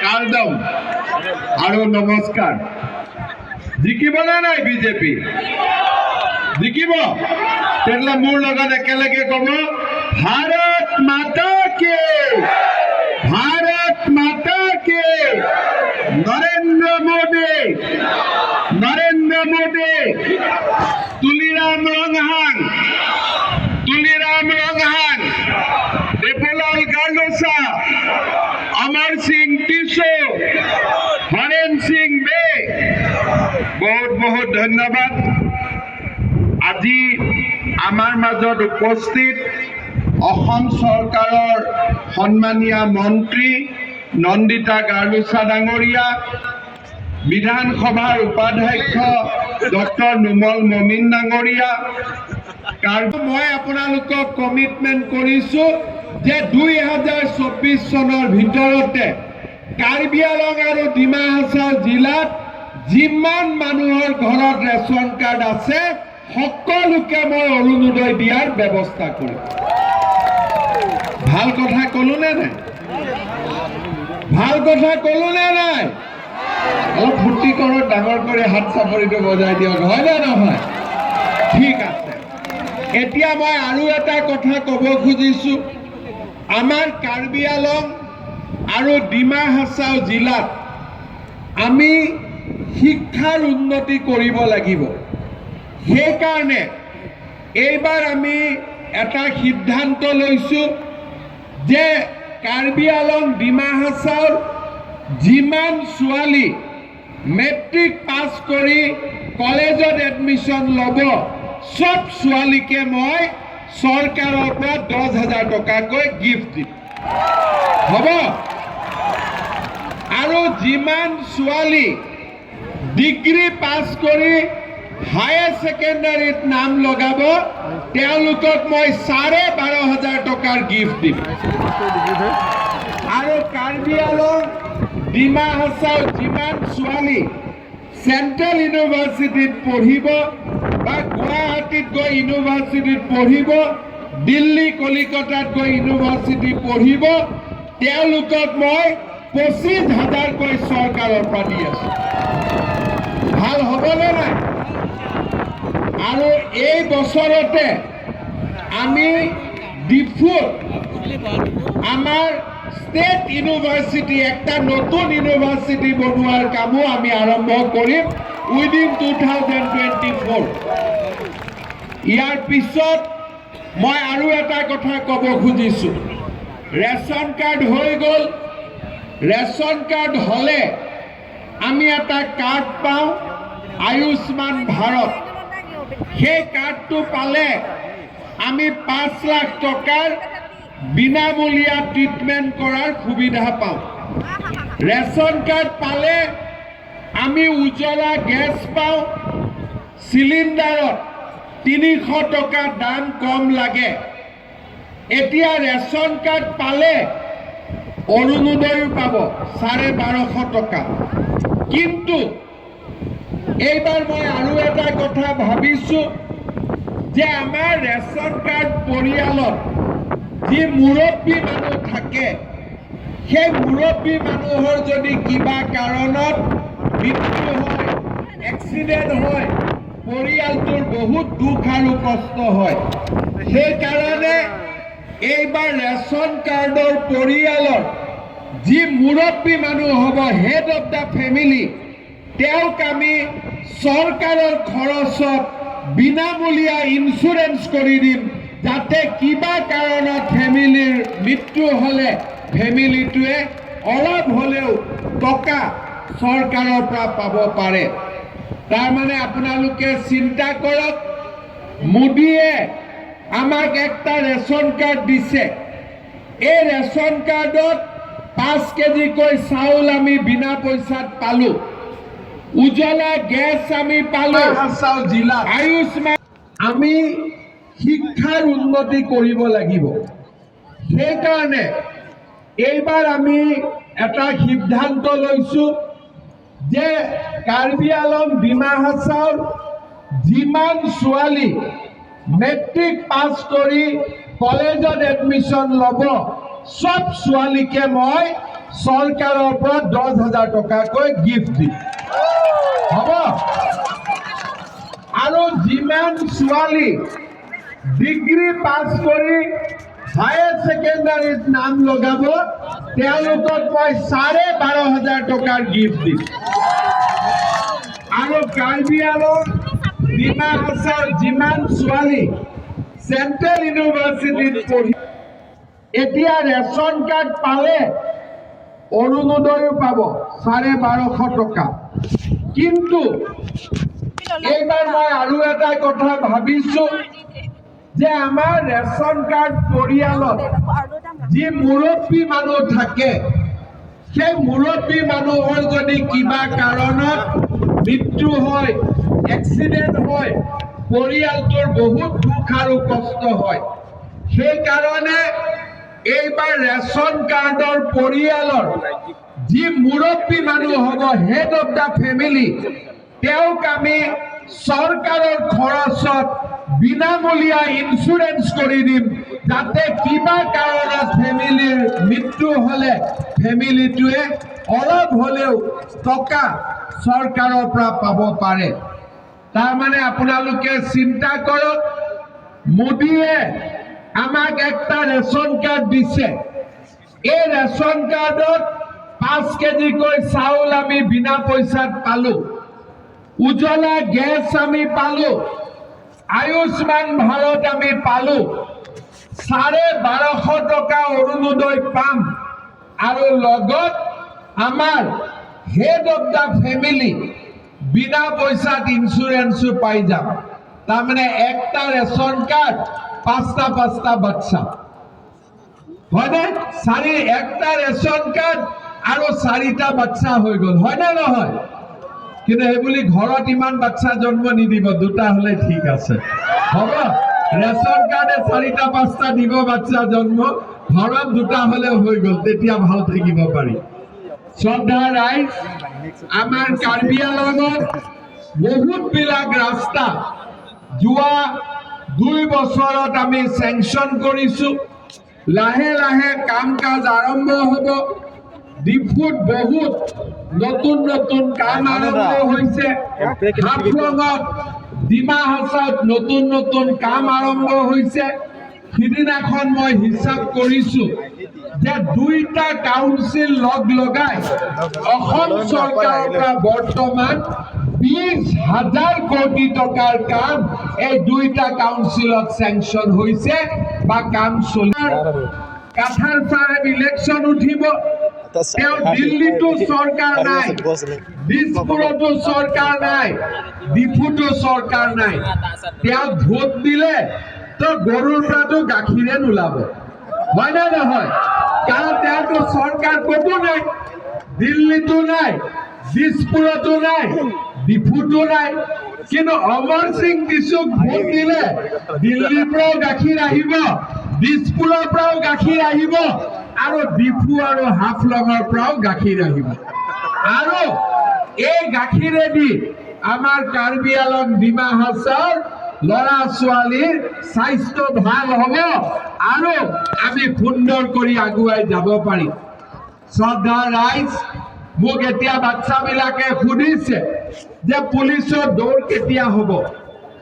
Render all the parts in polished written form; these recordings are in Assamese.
কালদম আৰু নমস্কাৰ। জিকিব না নাই বিজেপি? জিকিব? তেতিয়াহ'লে মোৰ লগত একেলগে ক'ব, ভাৰত মাতা কে, ভাৰত মাতা কে, নৰেন্দ্ৰ মোদী, নৰেন্দ্ৰ মোদী, তুলিৰাম ৰংহাং, তুলিরাম রংহাং, দেপুলাল গার্লোসা, अमर सिंह टिसो, हरेन सिंह बे, बहुत बहुत धन्यवाद। আজি आमार মাজত उपस्थित অসম চৰকাৰৰ সন্মানীয় মন্ত্ৰী নন্দিতা গাৰ্লোসা ডাঙৰীয়া, বিধানসভাৰ উপাধ্যক্ষ ডক্টৰ নুমল মমিন ডাঙৰীয়া, মই আপোনালোকক কমিটমেণ্ট কৰিছো যে 2024 চনৰ ভিতৰতে কাৰ্বি আংলং আৰু ডিমা হাছাও জিলাত যিমান মানুহৰ ঘৰত ৰেচন কাৰ্ড আছে সকলোকে মই অৰুণোদয় দিয়াৰ ব্যৱস্থা কৰিম। ভাল কথা ক'লো নে নাই? ভাল কথা ক'লো নে নাই? অলপ ফূৰ্তি কৰক, ডাঙৰ কৰি হাত চাপৰিটো বজাই দিয়ক, হয় নে নহয়? ঠিক আছে। এতিয়া মই আৰু এটা কথা ক'ব খুজিছো, আমাৰ কাৰ্বি আংলং আৰু ডিমা হাছাও জিলাত আমি শিক্ষাৰ উন্নতি কৰিব লাগিব। সেইকাৰণে এইবাৰ আমি এটা সিদ্ধান্ত লৈছো যে কাৰ্বি আংলং ডিমা হাছাওৰ যিমান ছোৱালী মেট্ৰিক পাছ কৰি কলেজত এডমিশ্যন ল'ব সব ছোৱালীকে মই চৰকাৰৰ পৰা 10,000 টকাকৈ গিফ্ট দিম, হ'ব? আৰু যিমান ছোৱালী ডিগ্ৰী পাছ কৰি হায়াৰ ছেকেণ্ডাৰীত নাম লগাব তেওঁলোকক মই 12,500 টকাৰ গিফ্ট দিম। আৰু কাৰ্বি আংলং ডিমা হাছাও যিমান ছোৱালী চেণ্ট্ৰেল ইউনিভাৰ্চিটিত পঢ়িব বা গুৱাহাটীত গৈ ইউনিভাৰ্চিটিত পঢ়িব, দিল্লী কলিকতাত গৈ ইউনিভাৰ্চিটি পঢ়িব, তেওঁলোকক মই 25,000কৈ চৰকাৰৰ পৰা দি আছো। ভাল হ'বনে নাই? আৰু এই বছৰতে আমি ডিফুত আমাৰ ষ্টেট ইউনিভাৰ্চিটি, একটা নতুন ইউনিভাৰ্চিটি বনোৱাৰ কামো আমি আৰম্ভ কৰিম উইদিন 2024। ইয়াৰ পিছত মই আৰু এটা কথা ক'ব খুজিছো, ৰেচন কাৰ্ড হৈ গ'ল, ৰেচন কাৰ্ড হ'লে আমি এটা কাৰ্ড পাওঁ আয়ুষ্মান ভাৰত। সেই কাৰ্ডটো পালে আমি 5 লাখ টকাৰ বিনামূলীয়া ট্ৰিটমেণ্ট কৰাৰ সুবিধা পাওঁ। ৰেচন কাৰ্ড পালে আমি উজ্জ্বলা গেছ পাওঁ, চিলিণ্ডাৰত 300 টকা দাম কম লাগে। এতিয়া ৰেচন কাৰ্ড পালে অৰুণোদয়ো পাব 1250 টকা। কিন্তু এইবাৰ মই আৰু এটা কথা ভাবিছো যে আমাৰ ৰেচন কাৰ্ড পৰিয়ালত যি মুৰব্বী মানুহ থাকে, সেই মুৰব্বী মানুহৰ যদি কিবা কাৰণত মৃত্যু হয়, এক্সিডেণ্ট হয়, পৰিয়ালটোৰ বহুত দুখ আৰু কষ্ট হয়। সেইকাৰণে এইবাৰ ৰেচন কাৰ্ডৰ পৰিয়ালৰ যি মুৰব্বী মানুহ হ'ব, হেড অফ দ্য ফেমিলি, তেওঁক আমি চৰকাৰৰ খৰচত বিনামূলীয়া ইঞ্চুৰেঞ্চ কৰি দিম, যাতে কিবা কাৰণত ফেমিলিৰ মৃত্যু হ'লে ফেমিলিটোৱে অলপ হ'লেও টকা চৰকাৰৰ পৰা পাব পাৰে। তাৰমানে আপোনালোকে চিন্তা কৰক, মোদীয়ে আমাক একটা ৰেচন কাৰ্ড দিছে, এই ৰেচন কাৰ্ডত 5 কেজিকৈ চাউল আমি বিনা পইচাত পালো, উজ্জ্বলা গেছ আমি পালো, আয়ুষ্মান। আমি শিক্ষাৰ উন্নতি কৰিব লাগিব। সেইকাৰণে এইবাৰ আমি এটা সিদ্ধান্ত লৈছো যে কাৰ্বি আংলং ডিমা হাছাওৰ যিমান ছোৱালী মেট্ৰিক পাছ কৰি কলেজত এডমিশ্যন ল'ব সব ছোৱালীকে মই চৰকাৰৰ পৰা 10,000 টকাকৈ গিফ্ট দিম হ'ব আৰু যিমান ছোৱালী ডিগ্ৰী পাছ কৰি হায়াৰ ছেকেণ্ডাৰীত নাম লগাব তেওঁলোকক মই 12,500 টকাৰ গিফ্ট দিম আৰু কাৰ্বি আংলং ডিমা হাছাওৰ যিমান ছোৱালী চেণ্ট্ৰেল ইউনিভাৰ্চিটিত পঢ়ি এতিয়া ৰেচন কাৰ্ড পালে অৰুণোদয়ো পাব 12,500 টকা কিন্তু এইবাৰ মই আৰু এটা কথা ভাবিছো যে আমাৰ ৰেচন কাৰ্ড পৰিয়ালত যি মুৰব্বী মানুহ থাকে সেই মুৰব্বী মানুহৰ যদি কিবা কাৰণত মৃত্যু হয় এক্সিডেণ্ট হয় পৰিয়ালটোৰ বহুত দুখ আৰু কষ্ট হয় সেইকাৰণে এইবাৰ ৰেচন কাৰ্ডৰ পৰিয়ালৰ যি মুৰব্বী মানুহ হ'ব হেড অফ দ্য ফেমিলি তেওঁক আমি চৰকাৰৰ খৰচত বিনামূলীয়া ইন্সুৰেন্স কৰি দিম যাতে কিবা কাৰণত ফেমিলিৰ মৃত্যু হলে ফেমিলিটোৱে অলপ হলেও টকা চৰকাৰৰ পৰা পাব পাৰে তাৰমানে আপোনালোকে চিন্তা কৰক মোদীয়ে আমাক একটা ৰেচন কাৰ্ড দিছে এই ৰেচন কাৰ্ডত 5 কেজিকৈ চাউল আমি বিনা পইচাত পালো উজ্জ্বলা গেছ আমি পালো আয়ুষ্মান ভাৰত আমি পালো 12,500 টকা অৰুণোদয় পাম আৰু লগত আমাৰ হেড অফ দ্য ফেমিলি বিনা পইচাত ইন্সুৰেন্সও পাই যাম তাৰমানে একটা ৰেচন কাৰ্ড 5টা বাচ্চা হয়নে একটা ৰেচন কাৰ্ড আৰু 4টা বাচ্চা হৈ গ'ল হয় না নহয় কিন্তু এইবুলি ঘৰত ইমান বাচ্চা জন্ম নিদিব 2টা হলে ঠিক আছে হ'ব ৰেচন কাৰ্ডে 4টা 5টা দিব বাচ্চা জন্ম ঘৰত 2টা হলে হৈ গ'ল তেতিয়া ভাল থাকিব পাৰি শ্ৰদ্ধা ৰাইজ আমাৰ কাৰ্বি আংলঙত বহুত বিলাক ৰাস্তা যোৱা 2 বছৰত আমি চেংচন কৰিছো লাহে লাহে কাম কাজ আৰম্ভ হ'ব ডিফুত বহুত নতুন নতুন কাম আৰম্ভ হৈছে হাফলঙত ডিমা হাছাওত নতুন নতুন কাম আৰম্ভ হৈছে সিদিনাখন মই হিচাপ কৰিছো যে 2টা কাউন্সিল লগাই অসম চৰকাৰৰ পৰা বৰ্তমান 20,000 কোটি টকাৰ কাম এই 2টা কাউন্সিলত চেংচন হৈছে বা কাম চলি কাঠাৰ চাহেব ইলেকশ্যন উঠিব দিল্লীতো চৰকাৰ নাই দিছপুৰতো চৰকাৰ নাই ডিফুতো চৰকাৰ নাই তেওঁ ভোট দিলে তো গৰুৰ পৰাতো গাখীৰে নোলাব হয় না নহয় কাৰণ তেওঁতো চৰকাৰ ক'তো নাই দিল্লীতো নাই দিছপুৰতো নাই ডিফুতো নাই কিন্তু অমৰ সিং দিছুক ভোট দিলে দিল্লীৰ পৰাও গাখীৰ আহিব দিছপুৰৰ পৰাও গাখীৰ আহিব আৰু ডিফু আৰু হাফলঙৰ পৰাও গাখীৰ আহিব আৰু এই গাখীৰেদি আমাৰ কাৰ্বি আংলং ডিমা হাছাওৰ লৰা ছোৱালীৰ স্বাস্থ্য ভাল হ'ব আৰু আমি সুন্দৰ কৰি আগুৱাই যাব পাৰিম শ্ৰদ্ধা ৰাইজ মোক এতিয়া বাচ্চাবিলাকে সুধিছে যে পুলিচৰ দৌৰ কেতিয়া হ'ব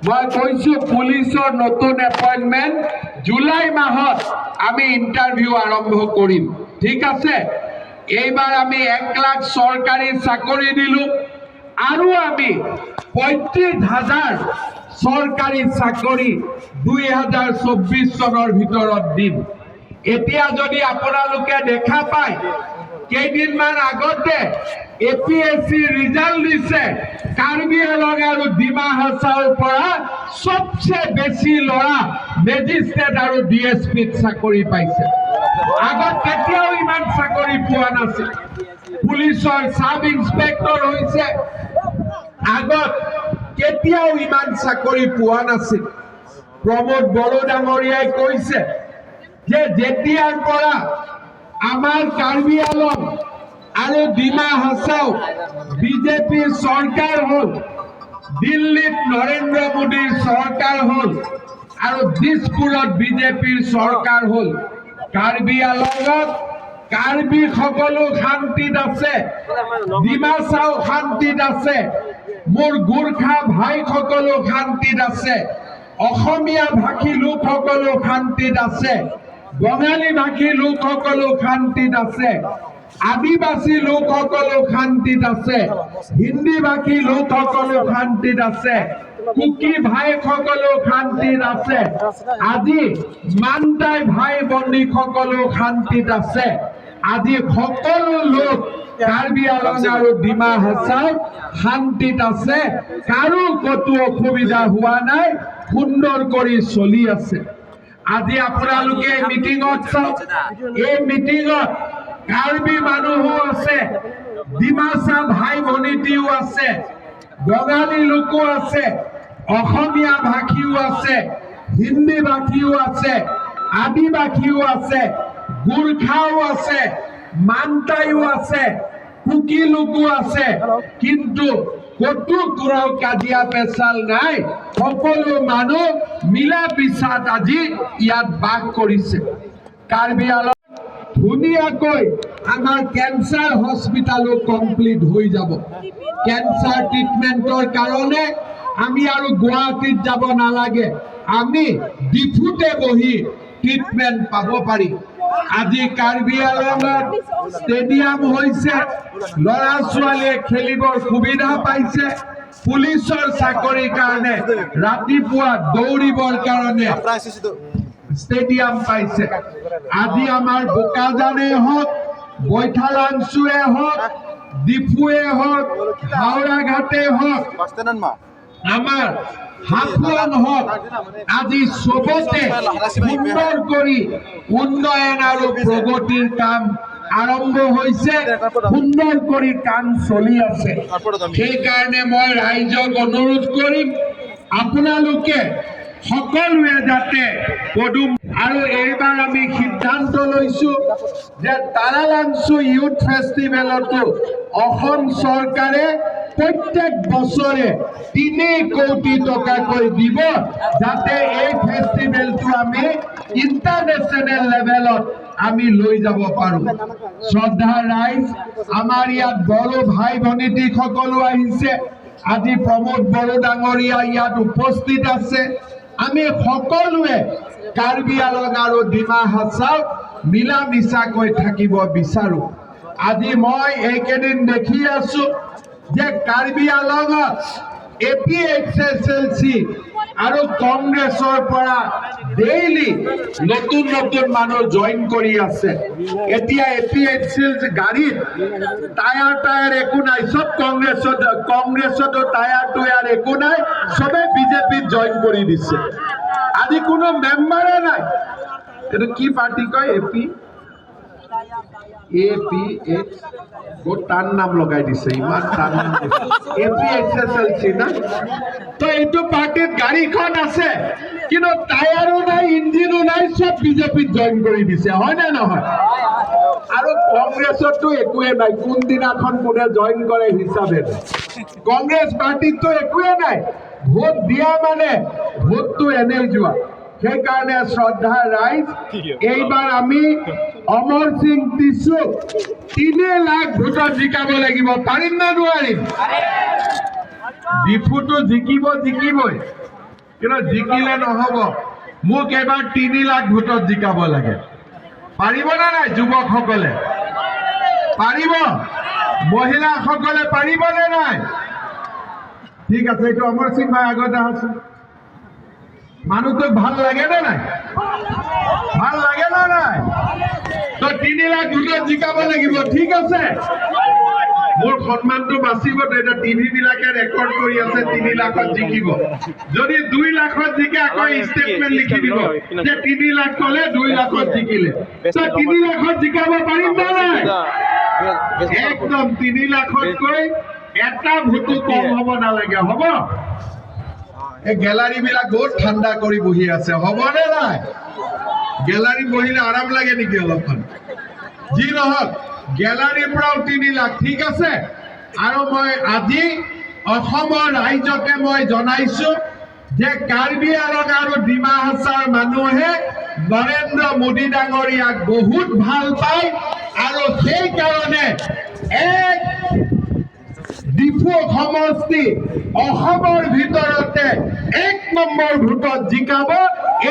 মই কৈছো পুলিচৰ নতুন এপইন্টমেন্ট জুলাই মাহত আমি ইন্টাৰভিউ আৰম্ভ কৰিম ঠিক আছে এইবাৰ আমি 1 লাখ চৰকাৰী চাকৰি দিলো আৰু আমি 35,000 চৰকাৰী চাকৰি 2024 চনৰ ভিতৰত দিম এতিয়া যদি আপোনালোকে দেখা পায় কেইদিনমান আগতে এপিএসসি ৰিজাল্ট দিছে কাৰ্বি আংলং আৰু ডিমা হাছাওৰ পৰা সবচে বেছি লৰা মেজিষ্ট্ৰেট আৰু ডিএসপিত চাকৰি পাইছে আগত কেতিয়াও ইমান চাকৰি পোৱা নাছিল পুলিচৰ সাব ইন্সপেক্টৰ হৈছে আগত কেতিয়াও ইমান চাকৰি পোৱা নাছিল প্ৰমোদ বড়ো ডাঙৰীয়াই কৈছে যে যেতিয়াৰ পৰা আমাৰ কাৰ্বি আংলং আৰু ডিমা হাছাও বিজেপিৰ চৰকাৰ হল দিল্লীত নৰেন্দ্ৰ মোদীৰ চৰকাৰ হল আৰু দিছপুৰত বিজেপিৰ চৰকাৰ হল কাৰ্বি আংলঙত কাৰ্বি সকলো শান্তিত আছে, ডিমাচাও শান্তিত আছে, মোৰ গোৰ্খা ভাই সকলো শান্তিত আছে, অসমীয়া ভাষী লোকসকলো শান্তিত আছে, বঙালী ভাষী লোকসকলো শান্তিত আছে, আদিবাসী লোকসকলো শান্তিত আছে, হিন্দী ভাষী লোকসকলো শান্তিত আছে, কুকি ভাইসকলো শান্তিত আছে, আজি মান্তাই ভাই বন্দীসকলো শান্তিত আছে। আজি সকলো লোক কাৰ্বি আলং আৰু ডিমা হাছাও শান্তিত আছে, কাৰো কতো অসুবিধা হোৱা নাই, সুন্দৰ কৰি চলি আছে। আজি আপোনালোকে মিটিঙত চাওক, এই মিটিঙত কাৰ্বি মানুহো আছে, ডিমাচা ভাই ভনীটিও আছে, বঙালী লোকো আছে, অসমীয়া ভাষীও আছে, হিন্দী ভাষীও আছে, আদিবাসীও আছে, গোৰ্খাও আছে, মান্তাইও আছে, কুকি লোকো আছে, কিন্তু কতো কোনো কাজিয়া পেচাল নাই, সকলো মানুহ মিলা পিছাত আজি ইয়াত বাস কৰিছে। কাৰ্বি আলং ধুনীয়াকৈ আমাৰ কেঞ্চাৰ হস্পিটালো কমপ্লিট হৈ যাব। কেঞ্চাৰ ট্ৰিটমেণ্টৰ কাৰণে আমি আৰু গুৱাহাটীত যাব নালাগে, আমি ডিফুতে বহি ট্ৰিটমেণ্ট পাব পাৰি। আজি কাৰ্বি আলঙত ষ্টেডিয়াম হৈছে, ল'ৰা ছোৱালীয়ে খেলিবৰ সুবিধা পাইছে, পুলিচৰ চাকৰিৰ কাৰণে ৰাতিপুৱা দৌৰিবৰ কাৰণে ষ্টেডিয়াম পাইছে। আজি আমাৰ বোকাজানে হওক, বৈঠালাংচুৱে হওক, ডিফুৱে হওক, হাওড়াঘাটে হওক, আমাৰ হাফলং হওক, আজি চবতে সুন্দৰ কৰি উন্নয়ন আৰু প্ৰগতিৰ কাম আৰম্ভ হৈছে, সুন্দৰ কৰি কাম চলি আছে। সেইকাৰণে মই ৰাইজক অনুৰোধ কৰিম, আপোনালোকে সকলোৱে যাতে পদুম আৰু এইবাৰ আমি সিদ্ধান্ত লৈছো যে তাৰালাংচু ইউথ ফেষ্টিভেলতো অসম চৰকাৰে প্ৰত্যেক বছৰে 3 কোটি টকাকৈ দিব, যাতে এই ফেষ্টিভেলটো আমি ইণ্টাৰনেশ্যনেল লেভেলত আমি লৈ যাব পাৰো। শ্ৰদ্ধা ৰাইজ, আমাৰ ইয়াত বড়ো ভাই ভনীটি সকলো আহিছে, আজি প্ৰমোদ বড়ো ডাঙৰীয়া ইয়াত উপস্থিত আছে। আমি সকলোৱে কাৰ্বি আলং আৰু ডিমা হাছাও মিলা মিছাকৈ থাকিব বিচাৰো। আজি মই এইকেইদিন দেখি আছো যে কাৰ্বি আলঙত APHSLC আৰু কংগ্ৰেছৰ পৰা ডেইলি নতুন নতুন মানুহ জইন কৰি আছে। এতিয়া APHSLC গাড়ীত টায়াৰ একো নাই, চব কংগ্ৰেছতো টায়াৰ একো নাই, চবে বিজেপিত জইন কৰি দিছে। আজি কোনো মেম্বাৰে নাই। এইটো কি পাৰ্টি কয়? APH বহুত টান নাম লগাই দিছে, ইমান টান নাম APHSLC না। তো এইটো পাৰ্টিত গাড়ীখন আছে, কিন্তু টায়াৰো নাই, ইঞ্জিনো নাই, চব বিজেপিত জইন কৰি দিছে, হয় নে নহয়? আৰু কংগ্ৰেছতো একোৱে নাই, কোনদিনাখন কোনে জইন কৰে হিচাপে নাই। কংগ্ৰেছ পাৰ্টিতো একোৱে নাই, ভোট দিয়া মানে ভোটটো এনেই যোৱা। সেইকাৰণে শ্ৰদ্ধা ৰাইজ, এইবাৰ আমি অমৰ সিং টিছু 3 লাখ ভোটত জিকাব লাগিব। পাৰিম না নোৱাৰিম? ডিফুটো জিকিবই, কিন্তু জিকিলে নহব, মোক এবাৰ 3 লাখ ভোটত জিকাব লাগে। পাৰিব না নাই যুৱকসকলে? পাৰিব? মহিলাসকলে পাৰিব নে নাই? ঠিক আছে, এইটো অমৰ সিং ভাই আগতে আছো। মানুহটোক ভাল লাগে নে নাই? ভাল লাগে না নাই? তো 3 লাখ ভোটত জিকাব লাগিব, ঠিক আছে? মোৰ সন্মানটো বাচিব। এতিয়া টিভি বিলাকে ৰেকৰ্ড কৰি আছে 3 লাখত জিকিব। যদি 2 লাখত জিকে আকৌ ষ্টেটমেণ্ট লিখি দিব যে 3 লাখ কলে 2 লাখত জিকিলে। তো 3 লাখত জিকাব পাৰিম না নাই? একদম 3 লাখতকৈ এটা ভোটো কম হ'ব নালাগে, হ'ব? এই গেলাৰী বিলাক বহুত ঠাণ্ডা কৰি বহি আছে, হ'বনে নাই? গেলাৰী বহিলে আৰাম লাগে নেকি অলপমান? যি নহওক, গেলাৰীৰ পৰাও 3 লাখ, ঠিক আছে? আৰু মই আজি অসমৰ ৰাইজকে মই জনাইছো যে কাৰ্বি আলং আৰু ডিমা হাছাওৰ মানুহে নৰেন্দ্ৰ মোদী ডাঙৰীয়াক বহুত ভাল পায়, আৰু সেই কাৰণে এক ডিফু সমষ্টি অসমৰ ভিতৰতে 1 নম্বৰ ভোটত জিকাব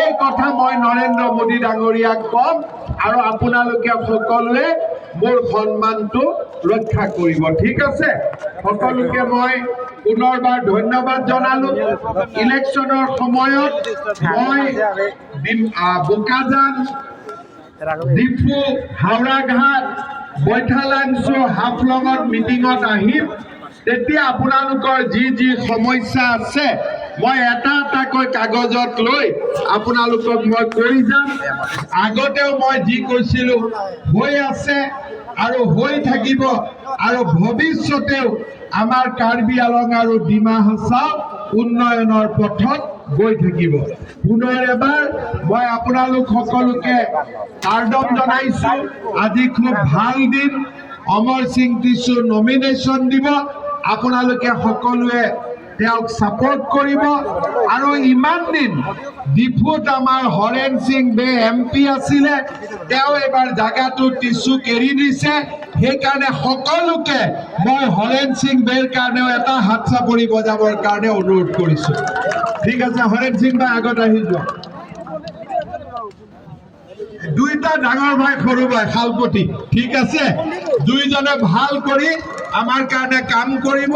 এই কথা মই নৰেন্দ্ৰ মোদী ডাঙৰীয়াক কম আৰু আপোনালোকে সকলোৱে মোৰ সন্মানটো ৰক্ষা কৰিব ঠিক আছে সকলোকে মই পুনৰবাৰ ধন্যবাদ জনালো ইলেকশ্যনৰ সময়ত মই বোকাজান ডিফু হাওড়াঘাট বৈঠালাংচু হাফলঙত মিটিঙত আহিম তেতিয়া আপোনালোকৰ যি সমস্যা আছে মই এটা এটাকৈ কাগজত লৈ আপোনালোকক মই কৈ যাম আগতেও মই যি কৈছিলো হৈ আছে আৰু হৈ থাকিব আৰু ভৱিষ্যতেও আমাৰ কাৰ্বি আলং আৰু ডিমা হাছাও উন্নয়নৰ পথত গৈ থাকিব পুনৰ এবাৰ মই আপোনালোক সকলোকে কাৰ্ডম জনাইছো আজি খুব ভাল দিন অমৰ সিং টিছু নমিনেশ্যন দিব আপোনালোকে সকলোৱে তেওঁক সাপোৰ্ট কৰিব আৰু ইমান দিন ডিফুত আমাৰ হৰেন সিং বে এমপি আছিলে তেওঁ এবাৰ জাগাটো টিছুক এৰি দিছে সেইকাৰণে সকলোকে মই হৰেন সিং বেৰ কাৰণেও এটা হাত চাপৰি বজাবৰ কাৰণে অনুৰোধ কৰিছো ঠিক আছে হৰেন সিং বা আগত আহি যোৱা দুইটা ডাঙৰ ভাই সৰু ভাই খালপতি ঠিক আছে দুইজনে ভাল কৰি আমাৰ কাৰণে কাম কৰিব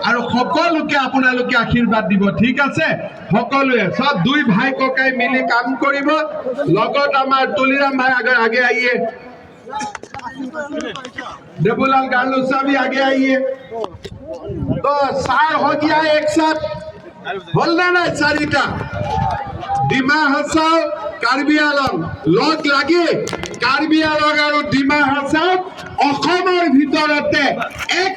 আৰু সকলোকে আপোনালোকে আশীৰ্বাদ দিব ঠিক আছে সকলোৱে সব দুই ভাই ককাই মিলি কাম কৰিব লগত আমাৰ তুলিৰাম ভাই আগে आइए देबूलाल गार्लोसा भी आगे आइए तो सार हो गया एक साथ बोलना ना चारिटा ডিমা হাছাও কাৰ্বি আলং লগ লাগি কাৰ্বি আলং আৰু ডিমা হাছাও অসমৰ ভিতৰতে এক